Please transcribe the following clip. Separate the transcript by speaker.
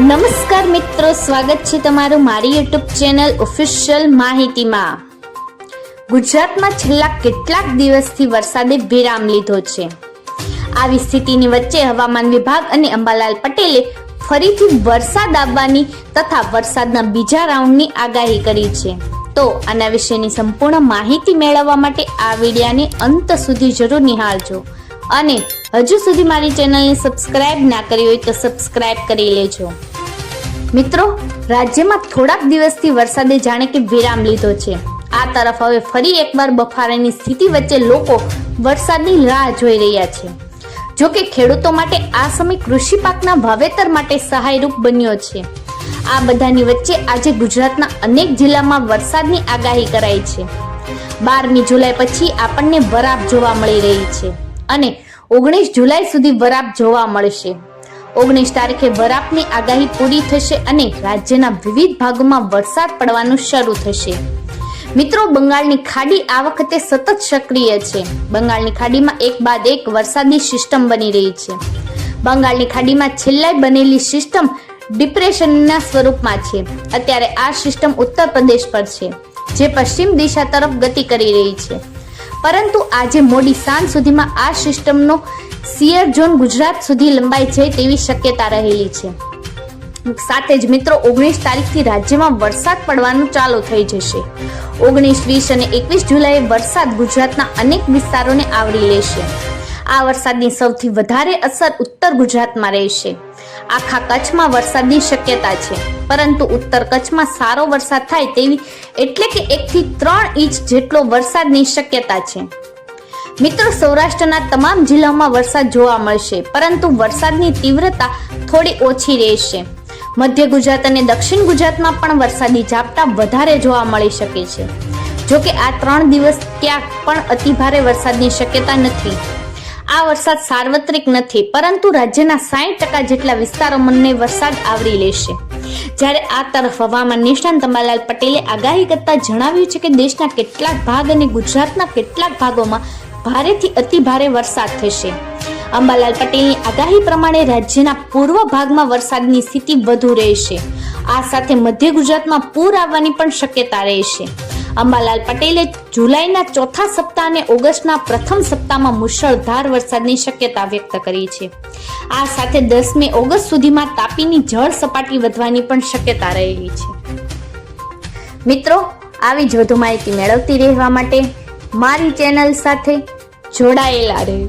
Speaker 1: નમસ્કાર મિત્રો, સ્વાગત છે તમારું મારી યુટ્યુબ ચેનલ ઓફિશિયલ માહિતીમાં। ગુજરાતમાં છેલ્લા કેટલાક દિવસથી વરસાદે વિરામ લીધો છે। આવી સ્થિતિની વચ્ચે હવામાન વિભાગ અને અંબાલાલ પટેલે ફરીથી વરસાદ આવવાની તથા વરસાદના બીજા રાઉન્ડની આગાહી કરી છે। તો આના વિશેની સંપૂર્ણ માહિતી મેળવવા માટે આ વિડીયોને અંત સુધી જરૂર નિહાળજો અને હજુ સુધી મારી ચેનલને સબસ્ક્રાઇબ ના કરી હોય તો સબસ્ક્રાઇબ કરી લેજો। મિત્રો, રાજ્યમાં થોડાક દિવસથી વરસાદે જાણે કે વિરામ લીધો છે। આ તરફ હવે ફરી એકવાર બફારાની સ્થિતિ વચ્ચે લોકો વરસાદની રાહ જોઈ રહ્યા છે। જો કે ખેડૂતો માટે આ સમય કૃષિ પાકના વાવેતર માટે સહાયરૂપ બન્યો છે। આ બધાની વચ્ચે આજે ગુજરાતના અનેક જિલ્લામાં વરસાદની આગાહી કરાઈ છે। 12મી જુલાઈ પછી આપણને વરાપ જોવા મળી રહી છે અને 19 જુલાઈ સુધી વરાપ જોવા મળશે। 19 તારીખે વરાપની આગાહી પૂરી થશે અને રાજ્યના વિવિધ ભાગોમાં વરસાદ પડવાનું શરૂ થશે। મિત્રો, બંગાળની ખાડી આ વખતે સતત સક્રિય છે। બંગાળની ખાડીમાં એક બાદ એક વરસાદી સિસ્ટમ બની રહી છે। બંગાળની ખાડીમાં છેલ્લા બનેલી સિસ્ટમ ડિપ્રેશનના સ્વરૂપમાં છે। અત્યારે આ સિસ્ટમ ઉત્તર પ્રદેશ પર છે, જે પશ્ચિમ દિશા તરફ ગતિ કરી રહી છે, પરંતુ આજે મોડી સાંજ સુધીમાં આ સિસ્ટમનો સિયર ઝોન ગુજરાત સુધી લંબાઈ જાય તેવી શક્યતા રહેલી છે। સાથે જ મિત્રો, 19 તારીખથી રાજ્યમાં વરસાદ પડવાનું ચાલુ થઈ જશે। 19, 20 અને 21 જુલાઈએ વરસાદ ગુજરાતના અનેક વિસ્તારોને આવરી લેશે। આ વરસાદની સૌથી વધારે અસર ઉત્તર ગુજરાતમાં રહેશે। આખા કચ્છમાં વરસાદની શક્યતા છે, પરંતુ ઉત્તર કચ્છમાં સારો વરસાદ થાય તેવી એટલે કે 1 થી 3 ઇંચ જેટલો વરસાદની શક્યતા છે। મિત્રો, સૌરાષ્ટ્રના તમામ જિલ્લાઓમાં વરસાદ જોવા મળશે, પરંતુ વરસાદની તીવ્રતા થોડી ઓછી રહેશે। મધ્ય ગુજરાત અને દક્ષિણ ગુજરાતમાં પણ વરસાદી ઝાપટા વધારે જોવા મળી શકે છે। જો કે આ 3 દિવસ ક્યાંક પણ અતિભારે વરસાદની શક્યતા નથી। આ વરસાદ સાર્વત્રિક નથી, પરંતુ રાજ્યના 60% જેટલા વિસ્તારોમાં વરસાદ આવરી લેશે। જ્યારે આ તરફ હવામાન નિષ્ણાત અંબાલાલ પટેલે આગાહી કરતા જણાવ્યું છે કે દેશના કેટલાક ભાગ અને ગુજરાતના કેટલાક ભાગોમાં ભારેથી અતિભારે વરસાદ થશે। અંબાલાલ પટેલની આગાહી પ્રમાણે રાજ્યના પૂર્વ ભાગમાં વરસાદની સ્થિતિ વધુ રહેશે। આ સાથે મધ્ય ગુજરાતમાં પૂર આવવાની પણ શક્યતા રહેશે। અંબાલાલ પટેલે જુલાઈના ચોથા સપ્તાહ અને ઓગસ્ટના પ્રથમ સપ્તાહમાં મુશળધાર વરસાદની શક્યતા વ્યક્ત કરી છે। આ સાથે 10મી ઓગસ્ટ સુધીમાં તાપીની જળ સપાટી વધવાની પણ શક્યતા રહેલી છે। મિત્રો, આવી જ વધુ માહિતી મેળવતી રહેવા માટે મારી ચેનલ સાથે જોડાયેલા રહેજો।